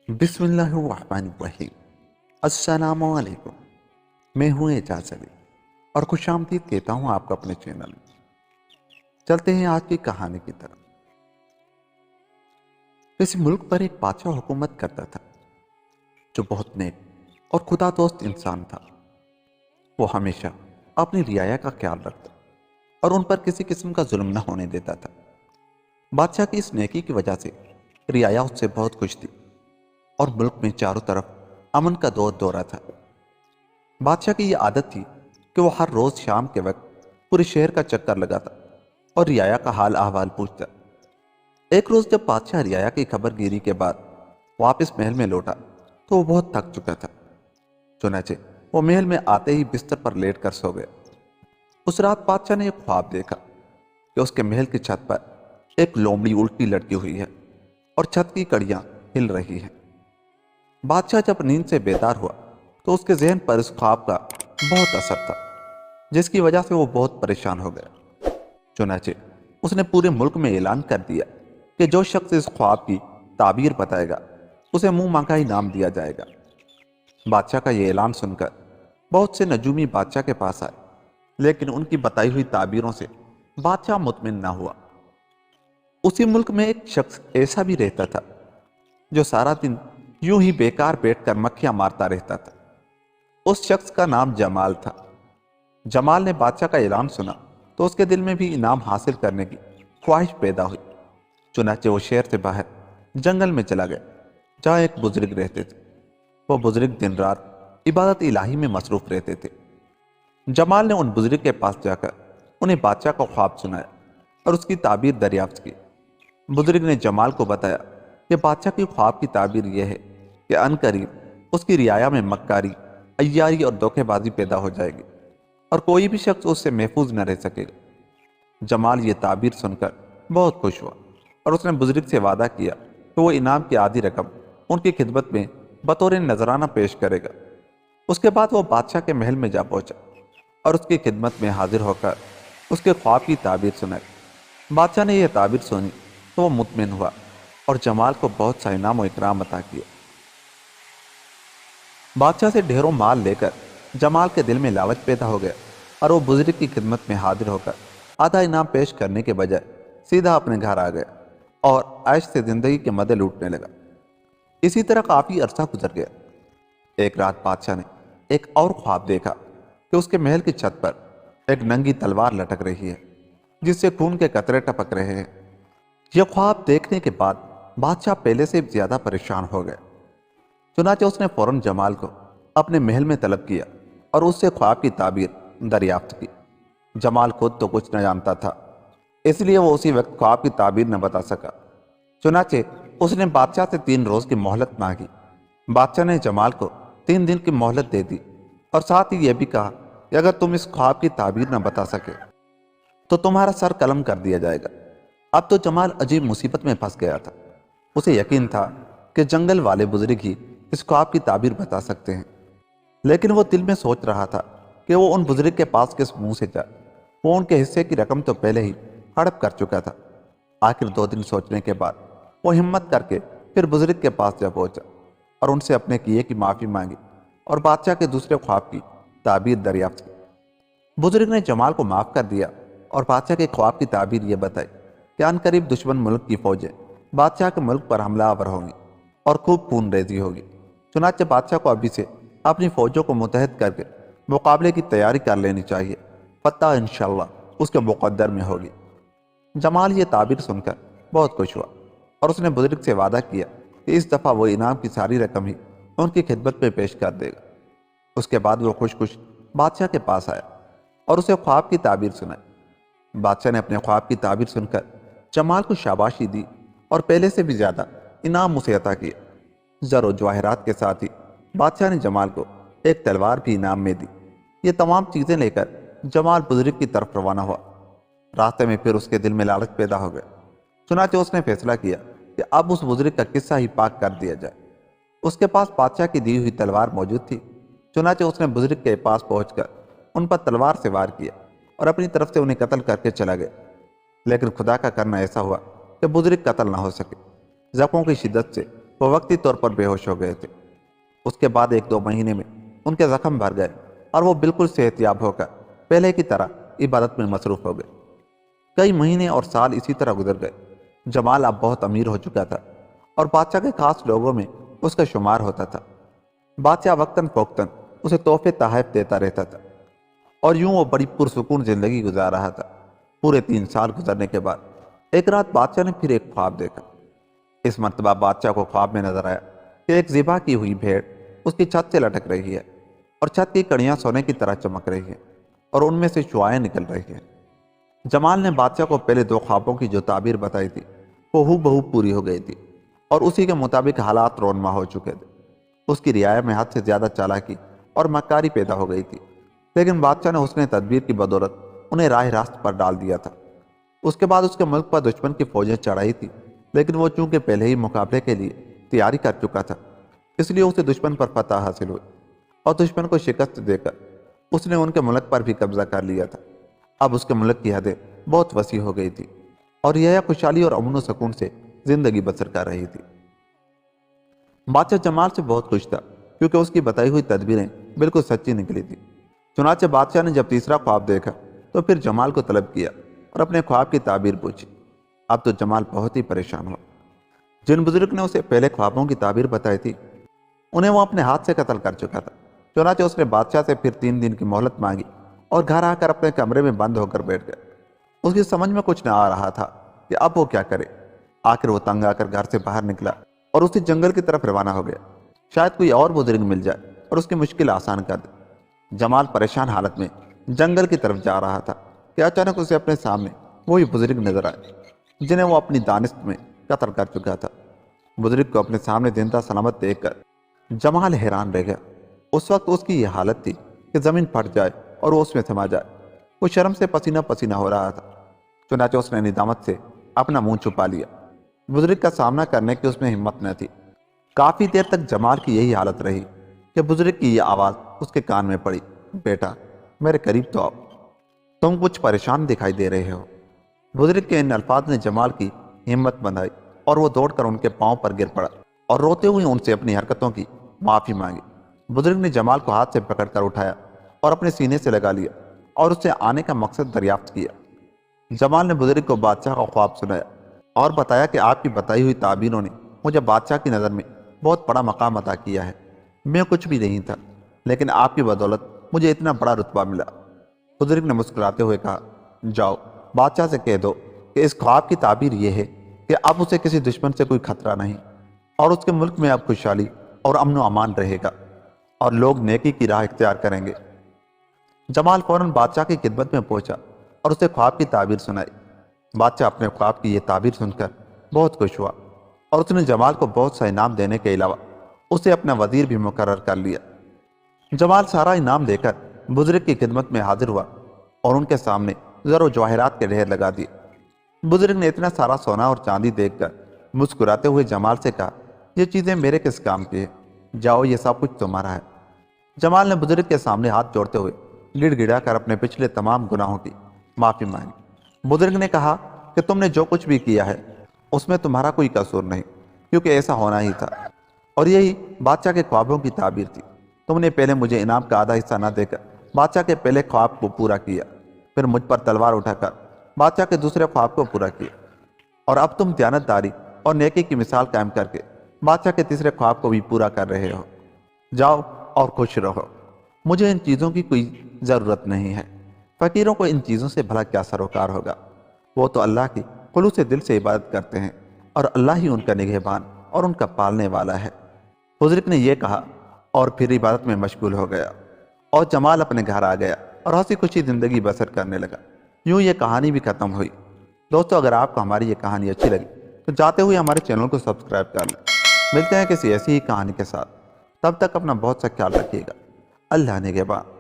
بسم اللہ الرحمن الرحیم۔ السلام علیکم، میں ہوں اعجاز علی اور خوش آمدید کہتا ہوں آپ کو اپنے چینل میں۔ چلتے ہیں آج کی کہانی کی طرف۔ اس ملک پر ایک بادشاہ حکومت کرتا تھا جو بہت نیک اور خدا دوست انسان تھا۔ وہ ہمیشہ اپنی رعایا کا خیال رکھتا اور ان پر کسی قسم کا ظلم نہ ہونے دیتا تھا۔ بادشاہ کی اس نیکی کی وجہ سے رعایا اس سے بہت خوش تھی اور ملک میں چاروں طرف امن کا دورہ تھا۔ بادشاہ کی یہ عادت تھی کہ وہ ہر روز شام کے وقت پورے شہر کا چکر لگاتا اور رعایا کا حال احوال پوچھتا۔ ایک روز جب بادشاہ رعایا کی خبر گیری کے بعد واپس محل میں لوٹا تو وہ بہت تھک چکا تھا۔ چنانچہ وہ محل میں آتے ہی بستر پر لیٹ کر سو گیا۔ اس رات بادشاہ نے ایک خواب دیکھا کہ اس کے محل کی چھت پر ایک لومڑی الٹی لٹکی ہوئی ہے اور چھت کی کڑیاں ہل رہی ہیں۔ بادشاہ جب نیند سے بیدار ہوا تو اس کے ذہن پر اس خواب کا بہت اثر تھا، جس کی وجہ سے وہ بہت پریشان ہو گیا۔ چنانچہ اس نے پورے ملک میں اعلان کر دیا کہ جو شخص اس خواب کی تعبیر بتائے گا اسے منہ مانگا انعام دیا جائے گا۔ بادشاہ کا یہ اعلان سن کر بہت سے نجومی بادشاہ کے پاس آئے، لیکن ان کی بتائی ہوئی تعبیروں سے بادشاہ مطمئن نہ ہوا۔ اسی ملک میں ایک شخص ایسا بھی رہتا تھا جو سارا دن یوں ہی بیکار بیٹھ کر مکھیاں مارتا رہتا تھا۔ اس شخص کا نام جمال تھا۔ جمال نے بادشاہ کا اعلان سنا تو اس کے دل میں بھی انعام حاصل کرنے کی خواہش پیدا ہوئی۔ چنانچہ وہ شہر سے باہر جنگل میں چلا گیا جہاں ایک بزرگ رہتے تھے۔ وہ بزرگ دن رات عبادت الہی میں مصروف رہتے تھے۔ جمال نے ان بزرگ کے پاس جا کر انہیں بادشاہ کا خواب سنایا اور اس کی تعبیر دریافت کی۔ بزرگ نے جمال کو بتایا کہ بادشاہ کی خواب کی تعبیر یہ ہے کہ عنقریب اس کی رعایا میں مکاری، عیاری اور دھوکے بازی پیدا ہو جائے گی اور کوئی بھی شخص اس سے محفوظ نہ رہ سکے گا۔ جمال یہ تعبیر سن کر بہت خوش ہوا اور اس نے بزرگ سے وعدہ کیا کہ وہ انعام کی آدھی رقم ان کی خدمت میں بطور نذرانہ پیش کرے گا۔ اس کے بعد وہ بادشاہ کے محل میں جا پہنچا اور اس کی خدمت میں حاضر ہو کر اس کے خواب کی تعبیر سنائی۔ بادشاہ نے یہ تعبیر سنی تو وہ مطمئن ہوا اور جمال کو بہت سا انعام و اکرام عطا کیا۔ بادشاہ سے ڈھیروں مال لے کر جمال کے دل میں لالچ پیدا ہو گیا اور وہ بزرگ کی خدمت میں حاضر ہو کر آدھا انعام پیش کرنے کے بجائے سیدھا اپنے گھر آ گیا اور عیش سے زندگی کے مزے لوٹنے لگا۔ اسی طرح کافی عرصہ گزر گیا۔ ایک رات بادشاہ نے ایک اور خواب دیکھا کہ اس کے محل کی چھت پر ایک ننگی تلوار لٹک رہی ہے جس سے خون کے قطرے ٹپک رہے ہیں۔ یہ خواب دیکھنے کے بعد بادشاہ پہلے سے زیادہ پریشان ہو گیا۔ چنانچہ اس نے فوراً جمال کو اپنے محل میں طلب کیا اور اس سے خواب کی تعبیر دریافت کی۔ جمال خود تو کچھ نہ جانتا تھا، اس لیے وہ اسی وقت خواب کی تعبیر نہ بتا سکا۔ چنانچہ اس نے بادشاہ سے 3 روز کی مہلت مانگی۔ بادشاہ نے جمال کو 3 دن کی مہلت دے دی اور ساتھ ہی یہ بھی کہا کہ اگر تم اس خواب کی تعبیر نہ بتا سکے تو تمہارا سر قلم کر دیا جائے گا۔ اب تو جمال عجیب مصیبت میں پھنس گیا تھا۔ اسے یقین تھا کہ جنگل والے بزرگ ہی اس خواب کی تعبیر بتا سکتے ہیں، لیکن وہ دل میں سوچ رہا تھا کہ وہ ان بزرگ کے پاس کس منہ سے جائے۔ وہ ان کے حصے کی رقم تو پہلے ہی ہڑپ کر چکا تھا۔ آخر 2 دن سوچنے کے بعد وہ ہمت کر کے پھر بزرگ کے پاس جا پہنچا اور ان سے اپنے کیے کی معافی مانگی اور بادشاہ کے دوسرے خواب کی تعبیر دریافت کی۔ بزرگ نے جمال کو معاف کر دیا اور بادشاہ کے خواب کی تعبیر یہ بتائی کہ عنقریب دشمن ملک کی فوجیں بادشاہ کے ملک پر حملہ آور ہوں گی اور خوب خون ریزی ہوگی۔ چنانچہ بادشاہ کو ابھی سے اپنی فوجوں کو متحد کر کے مقابلے کی تیاری کر لینی چاہیے، فتح انشاءاللہ اس کے مقدر میں ہوگی۔ جمال یہ تعبیر سن کر بہت خوش ہوا اور اس نے بزرگ سے وعدہ کیا کہ اس دفعہ وہ انعام کی ساری رقم ہی ان کی خدمت میں پیش کر دے گا۔ اس کے بعد وہ خوش خوش بادشاہ کے پاس آیا اور اسے خواب کی تعبیر سنائی۔ بادشاہ نے اپنے خواب کی تعبیر سن کر جمال کو شاباشی دی اور پہلے سے بھی زیادہ انعام اسے عطا کیا۔ زر و جواہرات کے ساتھ ہی بادشاہ نے جمال کو ایک تلوار بھی انعام میں دی۔ یہ تمام چیزیں لے کر جمال بزرگ کی طرف روانہ ہوا۔ راستے میں پھر اس کے دل میں لالچ پیدا ہو گیا۔ چنانچہ اس نے فیصلہ کیا کہ اب اس بزرگ کا قصہ ہی پاک کر دیا جائے۔ اس کے پاس بادشاہ کی دی ہوئی تلوار موجود تھی۔ چنانچہ اس نے بزرگ کے پاس پہنچ کر ان پر تلوار سے وار کیا اور اپنی طرف سے انہیں قتل کر کے چلا گیا۔ لیکن خدا کا کرنا ایسا ہوا کہ بزرگ قتل نہ ہو سکے۔ زخموں کی شدت سے وہ وقتی طور پر بے ہوش ہو گئے تھے۔ اس کے بعد 1-2 مہینے میں ان کے زخم بھر گئے اور وہ بالکل صحت یاب ہو کر پہلے کی طرح عبادت میں مصروف ہو گئے۔ کئی مہینے اور سال اسی طرح گزر گئے۔ جمال اب بہت امیر ہو چکا تھا اور بادشاہ کے خاص لوگوں میں اس کا شمار ہوتا تھا۔ بادشاہ وقتاً فوقتاً اسے تحفے تحائف دیتا رہتا تھا اور یوں وہ بڑی پرسکون زندگی گزار رہا تھا۔ پورے 3 سال گزرنے کے بعد ایک رات بادشاہ نے پھر ایک خواب دیکھا۔ اس مرتبہ بادشاہ کو خواب میں نظر آیا کہ ایک ذبح کی ہوئی بھیڑ اس کی چھت سے لٹک رہی ہے اور چھت کی کڑیاں سونے کی طرح چمک رہی ہیں اور ان میں سے شعاعیں نکل رہی ہیں۔ جمال نے بادشاہ کو پہلے 2 خوابوں کی جو تعبیر بتائی تھی وہ ہو بہو پوری ہو گئی تھی اور اسی کے مطابق حالات رونما ہو چکے تھے۔ اس کی رعایا میں حد سے زیادہ چالاکی اور مکاری پیدا ہو گئی تھی، لیکن بادشاہ نے حسن تدبیر کی بدولت انہیں راہ راست پر ڈال دیا تھا۔ اس کے بعد اس کے ملک پر دشمن کی فوجیں چڑھائی تھی، لیکن وہ چونکہ پہلے ہی مقابلے کے لیے تیاری کر چکا تھا، اس لیے اسے دشمن پر فتح حاصل ہوئی اور دشمن کو شکست دے کر اس نے ان کے ملک پر بھی قبضہ کر لیا تھا۔ اب اس کے ملک کی حدیں بہت وسیع ہو گئی تھی اور یہ خوشحالی اور امن و سکون سے زندگی بسر کر رہی تھی۔ بادشاہ جمال سے بہت خوش تھا کیونکہ اس کی بتائی ہوئی تدبیریں بالکل سچی نکلی تھی۔ چنانچہ بادشاہ نے جب تیسرا خواب دیکھا تو پھر جمال کو طلب کیا اور اپنے خواب کی تعبیر پوچھی۔ اب تو جمال بہت ہی پریشان ہوا۔ جن بزرگ نے اسے پہلے خوابوں کی تعبیر بتائی تھی انہیں وہ اپنے ہاتھ سے قتل کر چکا تھا۔ چنانچہ اس نے بادشاہ سے پھر 3 دن کی مہلت مانگی اور گھر آ کر اپنے کمرے میں بند ہو کر بیٹھ گیا۔ اس کی سمجھ میں کچھ نہ آ رہا تھا کہ اب وہ کیا کرے۔ آخر وہ تنگ آ کر گھر سے باہر نکلا اور اسی جنگل کی طرف روانہ ہو گیا، شاید کوئی اور بزرگ مل جائے اور اس کی مشکل آسان کر دے۔ جمال پریشان حالت میں جنگل کی طرف جا رہا تھا کہ اچانک اسے اپنے سامنے وہی بزرگ نظر آئے جنہیں وہ اپنی دانست میں قتل کر چکا تھا۔ بزرگ کو اپنے سامنے زندہ سلامت دیکھ کر جمال حیران رہ گیا۔ اس وقت اس کی یہ حالت تھی کہ زمین پھٹ جائے اور وہ اس میں سما جائے۔ وہ شرم سے پسینہ پسینہ ہو رہا تھا، چنانچہ اس نے ندامت سے اپنا منہ چھپا لیا۔ بزرگ کا سامنا کرنے کی اس میں ہمت نہ تھی۔ کافی دیر تک جمال کی یہی حالت رہی کہ بزرگ کی یہ آواز اس کے کان میں پڑی، بیٹا میرے قریب تو آؤ، تم کچھ پریشان دکھائی دے رہے ہو۔ بزرگ کے ان الفاظ نے جمال کی ہمت بندھائی اور وہ دوڑ کر ان کے پاؤں پر گر پڑا اور روتے ہوئے ان سے اپنی حرکتوں کی معافی مانگی۔ بزرگ نے جمال کو ہاتھ سے پکڑ کر اٹھایا اور اپنے سینے سے لگا لیا اور اس سے آنے کا مقصد دریافت کیا۔ جمال نے بزرگ کو بادشاہ کا خواب سنایا اور بتایا کہ آپ کی بتائی ہوئی تعبیروں نے مجھے بادشاہ کی نظر میں بہت بڑا مقام عطا کیا ہے۔ میں کچھ بھی نہیں تھا، لیکن آپ کی بدولت مجھے اتنا بڑا رتبہ ملا۔ بزرگ نے مسکراتے ہوئے کہا، جاؤ بادشاہ سے کہہ دو کہ اس خواب کی تعبیر یہ ہے کہ اب اسے کسی دشمن سے کوئی خطرہ نہیں اور اس کے ملک میں اب خوشحالی اور امن و امان رہے گا اور لوگ نیکی کی راہ اختیار کریں گے۔ جمال فوراً بادشاہ کی خدمت میں پہنچا اور اسے خواب کی تعبیر سنائی۔ بادشاہ اپنے خواب کی یہ تعبیر سن کر بہت خوش ہوا اور اس نے جمال کو بہت سا انعام دینے کے علاوہ اسے اپنا وزیر بھی مقرر کر لیا۔ جمال سارا انعام لے کر بزرگ کی خدمت میں حاضر ہوا اور ان کے سامنے زر و جواہرات کے ڈھیر لگا دیے۔ بزرگ نے اتنا سارا سونا اور چاندی دیکھ کر مسکراتے ہوئے جمال سے کہا، یہ چیزیں میرے کس کام کی ہیں، جاؤ یہ سب کچھ تمہارا ہے۔ جمال نے بزرگ کے سامنے ہاتھ جوڑتے ہوئے گڑ گڑا کر اپنے پچھلے تمام گناہوں کی معافی مانگی۔ بزرگ نے کہا کہ تم نے جو کچھ بھی کیا ہے اس میں تمہارا کوئی قصور نہیں، کیونکہ ایسا ہونا ہی تھا اور یہی بادشاہ کے خوابوں کی تعبیر تھی۔ تم نے پہلے مجھے انعام کا آدھا حصہ نہ دے کر بادشاہ کے پہلے خواب کو پورا کیا، پھر مجھ پر تلوار اٹھا کر بادشاہ کے دوسرے خواب کو پورا کیا، اور اب تم دیانت داری اور نیکی کی مثال قائم کر کے بادشاہ کے تیسرے خواب کو بھی پورا کر رہے ہو۔ جاؤ اور خوش رہو، مجھے ان چیزوں کی کوئی ضرورت نہیں ہے۔ فقیروں کو ان چیزوں سے بھلا کیا سروکار ہوگا، وہ تو اللہ کی خلوص دل سے عبادت کرتے ہیں اور اللہ ہی ان کا نگہبان اور ان کا پالنے والا ہے۔ بزرگ نے یہ کہا اور پھر عبادت میں مشغول ہو گیا اور جمال اپنے گھر آ گیا اور ہنسی خوشی زندگی بسر کرنے لگا۔ یوں یہ کہانی بھی ختم ہوئی۔ دوستو، اگر آپ کو ہماری یہ کہانی اچھی لگی تو جاتے ہوئے ہمارے چینل کو سبسکرائب کر لیں۔ ملتے ہیں کسی ایسی ہی کہانی کے ساتھ، تب تک اپنا بہت سا خیال رکھیے گا۔ اللہ نگہبان۔